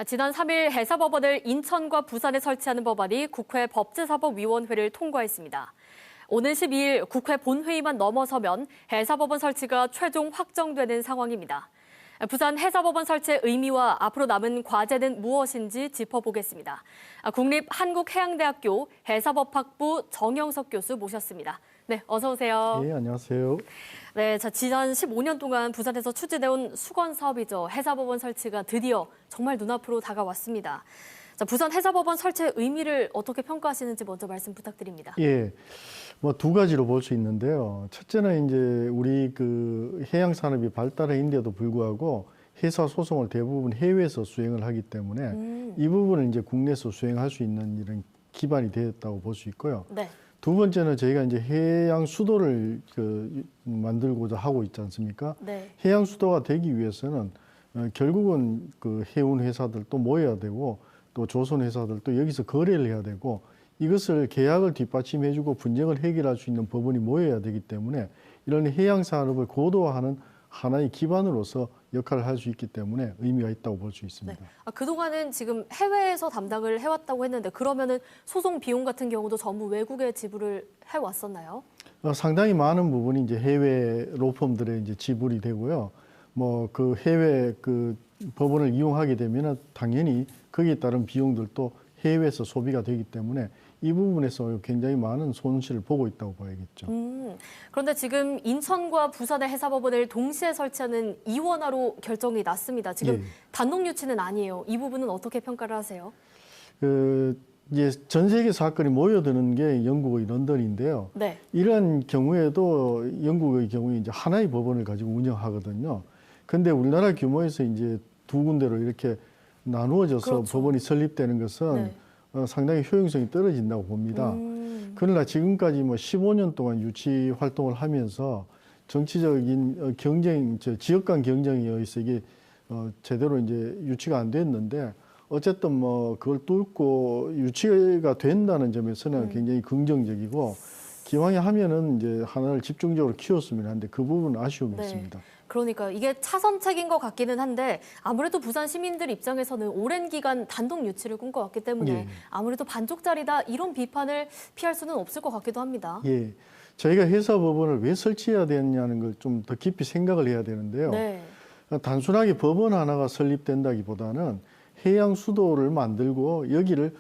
지난 3일 해사법원을 인천과 부산에 설치하는 법안이 국회 법제사법위원회를 통과했습니다. 오는 12일 국회 본회의만 넘어서면 해사법원 설치가 최종 확정되는 상황입니다. 부산 해사법원 설치의 의미와 앞으로 남은 과제는 무엇인지 짚어보겠습니다. 국립한국해양대학교 해사법학부 정영석 교수 모셨습니다. 네, 어서 오세요. 네, 안녕하세요. 네, 지난 15년 동안 부산에서 추진해온 수건 사업이죠. 해사법원 설치가 드디어 정말 눈앞으로 다가왔습니다. 부산 해사법원 설치의 의미를 어떻게 평가하시는지 먼저 말씀 부탁드립니다. 예, 뭐 두 가지로 볼 수 있는데요. 첫째는 이제 우리 그 해양 산업이 발달해인데도 불구하고 해사 소송을 대부분 해외에서 수행을 하기 때문에 이 부분을 이제 국내에서 수행할 수 있는 이런 기반이 되었다고 볼 수 있고요. 네. 두 번째는 저희가 이제 해양 수도를 만들고자 하고 있지 않습니까? 네. 해양 수도가 되기 위해서는 결국은 그 해운 회사들도 모여야 되고 또 조선 회사들도 여기서 거래를 해야 되고 이것을 계약을 뒷받침해주고 분쟁을 해결할 수 있는 법원이 모여야 되기 때문에 이런 해양 산업을 고도화하는 하나의 기반으로서 역할을 할 수 있기 때문에 의미가 있다고 볼 수 있습니다. 네. 그동안은 지금 해외에서 담당을 해왔다고 했는데 그러면은 소송 비용 같은 경우도 전부 외국에 지불을 해왔었나요? 상당히 많은 부분이 이제 해외 로펌들의 이제 지불이 되고요. 뭐 그 해외 그 법원을 이용하게 되면은 당연히 거기에 따른 비용들도 해외에서 소비가 되기 때문에 이 부분에서 굉장히 많은 손실을 보고 있다고 봐야겠죠. 그런데 지금 인천과 부산의 해사법원을 동시에 설치하는 이원화로 결정이 났습니다. 지금 예. 단독 유치는 아니에요. 이 부분은 어떻게 평가를 하세요? 이제 전 세계 사건이 모여드는 게 영국의 런던인데요. 네. 이런 경우에도 영국의 경우에 이제 하나의 법원을 가지고 운영하거든요. 근데 우리나라 규모에서 이제 두 군데로 이렇게 나누어져서 그렇죠. 법원이 설립되는 것은 네. 상당히 효용성이 떨어진다고 봅니다. 그러나 지금까지 뭐 15년 동안 유치 활동을 하면서 정치적인 경쟁, 지역 간 경쟁에 의해서 이게 제대로 이제 유치가 안 됐는데 어쨌든 뭐 그걸 뚫고 유치가 된다는 점에서는 굉장히 긍정적이고 기왕에 하면은 이제 하나를 집중적으로 키웠으면 하는데 그 부분은 아쉬움이 네. 있습니다. 그러니까 이게 차선책인 것 같기는 한데 아무래도 부산 시민들 입장에서는 오랜 기간 단독 유치를 꿈꿔왔기 때문에 예. 아무래도 반쪽짜리다 이런 비판을 피할 수는 없을 것 같기도 합니다. 예. 저희가 해사법원을 왜 설치해야 되느냐는 걸 좀 더 깊이 생각을 해야 되는데요. 네. 단순하게 법원 하나가 설립된다기보다는 해양 수도를 만들고 여기를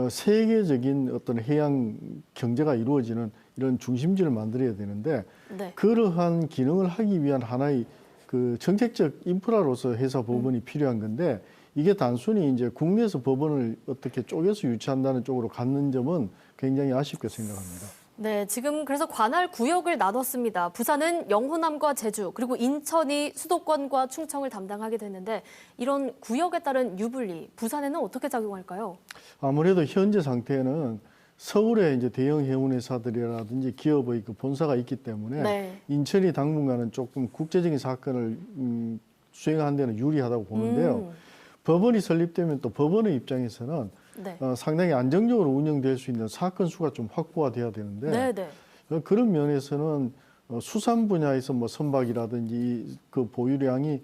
세계적인 어떤 해양 경제가 이루어지는 이런 중심지를 만들어야 되는데 네. 그러한 기능을 하기 위한 하나의 그 정책적 인프라로서 해사법원이 필요한 건데 이게 단순히 이제 국내에서 법원을 어떻게 쪼개서 유치한다는 쪽으로 갔는 점은 굉장히 아쉽게 생각합니다. 네, 지금 그래서 관할 구역을 나눴습니다. 부산은 영호남과 제주, 그리고 인천이 수도권과 충청을 담당하게 됐는데 이런 구역에 따른 유불리, 부산에는 어떻게 작용할까요? 아무래도 현재 상태는 서울에 이제 대형 해운회사들이라든지 기업의 그 본사가 있기 때문에 네. 인천이 당분간은 조금 국제적인 사건을 수행하는 데는 유리하다고 보는데요. 법원이 설립되면 또 법원의 입장에서는 네. 상당히 안정적으로 운영될 수 있는 사건 수가 좀 확보가 돼야 되는데 네, 네. 그런 면에서는 수산 분야에서 뭐 선박이라든지 그 보유량이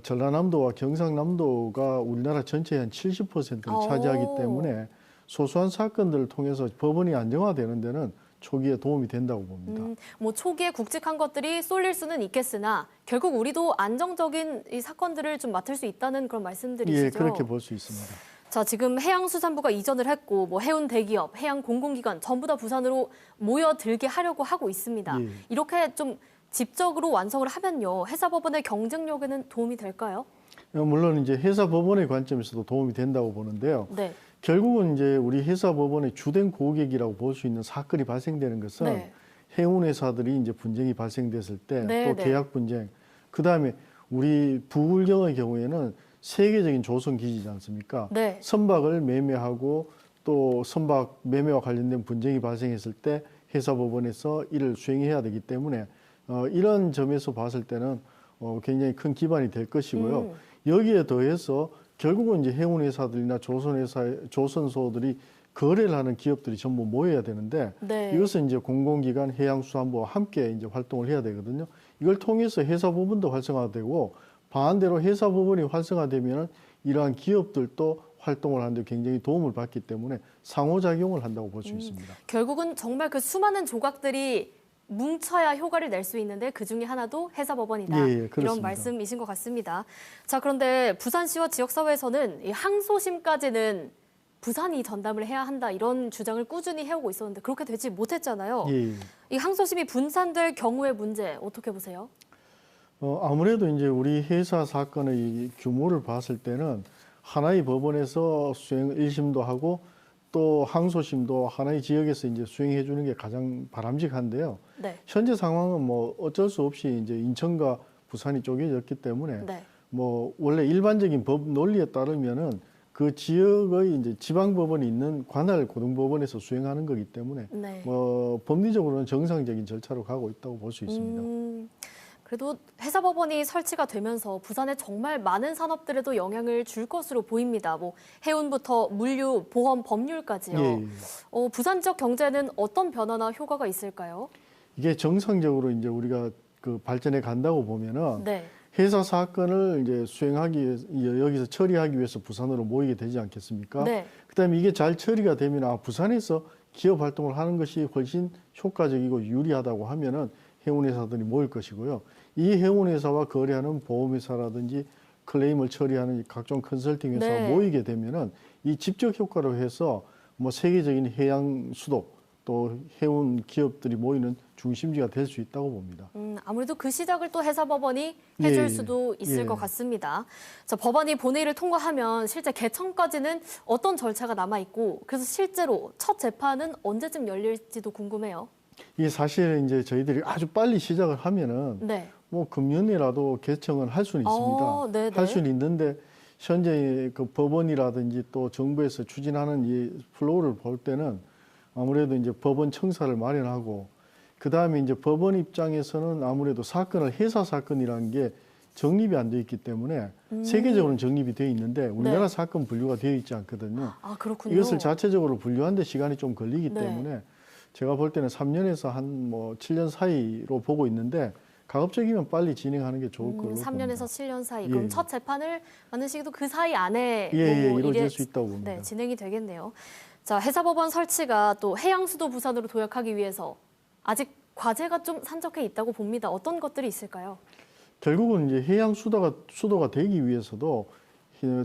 전라남도와 경상남도가 우리나라 전체의 한 70%를 차지하기 때문에 소소한 사건들을 통해서 법원이 안정화되는 데는 초기에 도움이 된다고 봅니다. 뭐 초기에 굵직한 것들이 쏠릴 수는 있겠으나 결국 우리도 안정적인 이 사건들을 좀 맡을 수 있다는 그런 말씀들이시죠? 예, 그렇게 볼 수 있습니다. 자, 지금 해양수산부가 이전을 했고 뭐 해운 대기업, 해양 공공기관 전부 다 부산으로 모여들게 하려고 하고 있습니다. 예. 이렇게 좀 집적으로 완성을 하면요. 해사법원의 경쟁력에는 도움이 될까요? 물론 이제 해사법원의 관점에서도 도움이 된다고 보는데요. 네. 결국은 이제 우리 해사법원의 주된 고객이라고 볼 수 있는 사건이 발생되는 것은 네. 해운회사들이 이제 분쟁이 발생됐을 때 또 네, 네. 계약 분쟁, 그 다음에 우리 부울경의 경우에는 세계적인 조선 기지지 않습니까? 네. 선박을 매매하고 또 선박 매매와 관련된 분쟁이 발생했을 때 해사법원에서 이를 수행해야 되기 때문에 이런 점에서 봤을 때는 굉장히 큰 기반이 될 것이고요. 여기에 더해서 결국은 이제 해운회사들이나 조선소들이 거래를 하는 기업들이 전부 모여야 되는데 네. 이것은 이제 공공기관 해양수산부와 함께 이제 활동을 해야 되거든요. 이걸 통해서 해사법원도 활성화되고 반대로 해사법원이 활성화되면 이러한 기업들도 활동을 하는데 굉장히 도움을 받기 때문에 상호작용을 한다고 볼 수 있습니다. 결국은 정말 그 수많은 조각들이 뭉쳐야 효과를 낼 수 있는데 그 중에 하나도 해사법원이다. 예, 그렇습니다. 이런 말씀이신 것 같습니다. 자, 그런데 부산시와 지역사회에서는 이 항소심까지는 부산이 전담을 해야 한다 이런 주장을 꾸준히 해오고 있었는데 그렇게 되지 못했잖아요. 예. 이 항소심이 분산될 경우의 문제 어떻게 보세요? 아무래도 이제 우리 회사 사건의 규모를 봤을 때는 하나의 법원에서 수행 1심도 하고 또 항소심도 하나의 지역에서 이제 수행해 주는 게 가장 바람직한데요. 네. 현재 상황은 뭐 어쩔 수 없이 이제 인천과 부산이 쪼개졌기 때문에 네. 뭐 원래 일반적인 법 논리에 따르면은 그 지역의 이제 지방 법원이 있는 관할 고등법원에서 수행하는 거기 때문에 네. 뭐 법리적으로는 정상적인 절차로 가고 있다고 볼 수 있습니다. 그래도 해사법원이 설치가 되면서 부산에 정말 많은 산업들에도 영향을 줄 것으로 보입니다. 뭐 해운부터 물류, 보험, 법률까지요. 예. 부산 지역 경제는 어떤 변화나 효과가 있을까요? 이게 정상적으로 이제 우리가 그 발전해 간다고 보면은 네. 회사 사건을 이제 수행하기 위해서 여기서 처리하기 위해서 부산으로 모이게 되지 않겠습니까? 네. 그다음에 이게 잘 처리가 되면 부산에서 기업 활동을 하는 것이 훨씬 효과적이고 유리하다고 하면은 해운회사들이 모일 것이고요. 이 해운회사와 거래하는 보험회사라든지 클레임을 처리하는 각종 컨설팅 회사가 네. 모이게 되면은 이 직접 효과로 해서 뭐 세계적인 해양 수도 또 해운 기업들이 모이는 중심지가 될 수 있다고 봅니다. 아무래도 그 시작을 또 해사법원이 해줄 예, 수도 있을 예. 것 같습니다. 자, 법안이 본회의를 통과하면 실제 개청까지는 어떤 절차가 남아있고 그래서 실제로 첫 재판은 언제쯤 열릴지도 궁금해요. 이게 사실 이제 저희들이 아주 빨리 시작을 하면은 네. 뭐 금년이라도 개청을 할 수는 있습니다. 네네. 할 수는 있는데 현재 그 법원이라든지 또 정부에서 추진하는 이 플로우를 볼 때는 아무래도 이제 법원 청사를 마련하고 그 다음에 이제 법원 입장에서는 아무래도 사건을 회사 사건이라는 게 정립이 안 돼 있기 때문에 세계적으로는 정립이 돼 있는데 우리나라 네. 사건 분류가 되어 있지 않거든요. 아, 그렇군요. 이것을 자체적으로 분류하는데 시간이 좀 걸리기 네. 때문에 제가 볼 때는 3년에서 한 뭐 7년 사이로 보고 있는데 가급적이면 빨리 진행하는 게 좋을 걸로 3년에서 봅니다. 7년 사이. 예. 그럼 첫 재판을 하는 시기도 그 사이 안에 이루어질 수 있다고 봅니다. 네, 진행이 되겠네요. 자, 해사법원 설치가 또 해양수도 부산으로 도약하기 위해서 아직 과제가 좀 산적해 있다고 봅니다. 어떤 것들이 있을까요? 결국은 이제 해양 수도가 되기 위해서도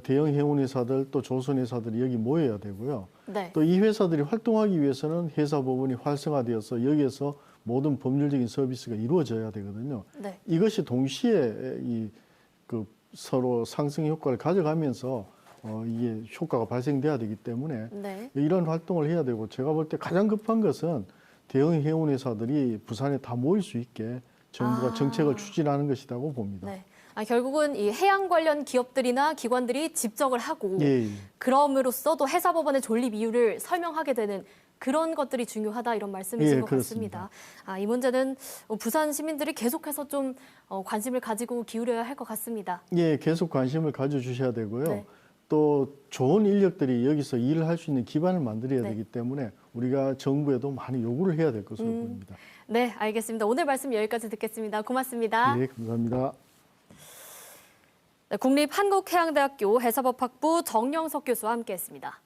대형 해운회사들 또 조선회사들이 여기 모여야 되고요. 네. 또 이 회사들이 활동하기 위해서는 회사법원이 활성화되어서 여기에서 모든 법률적인 서비스가 이루어져야 되거든요. 네. 이것이 동시에 그 서로 상승 효과를 가져가면서 이게 효과가 발생돼야 되기 때문에 네. 이런 활동을 해야 되고 제가 볼 때 가장 급한 것은 대형 해운회사들이 부산에 다 모일 수 있게 정부가 정책을 추진하는 것이라고 봅니다. 네. 결국은 이 해양 관련 기업들이나 기관들이 집적을 하고 예. 그럼으로써 또 해사법원의 존립 이유를 설명하게 되는 그런 것들이 중요하다 이런 말씀이신 예, 것 그렇습니다. 같습니다. 이 문제는 부산 시민들이 계속해서 좀 관심을 가지고 기울여야 할 것 같습니다. 예, 계속 관심을 가져주셔야 되고요. 네. 또 좋은 인력들이 여기서 일을 할 수 있는 기반을 만들어야 네. 되기 때문에 우리가 정부에도 많이 요구를 해야 될 것으로 보입니다. 네, 알겠습니다. 오늘 말씀 여기까지 듣겠습니다. 고맙습니다. 네, 감사합니다. 네, 국립한국해양대학교 해사법학부 정영석 교수와 함께했습니다.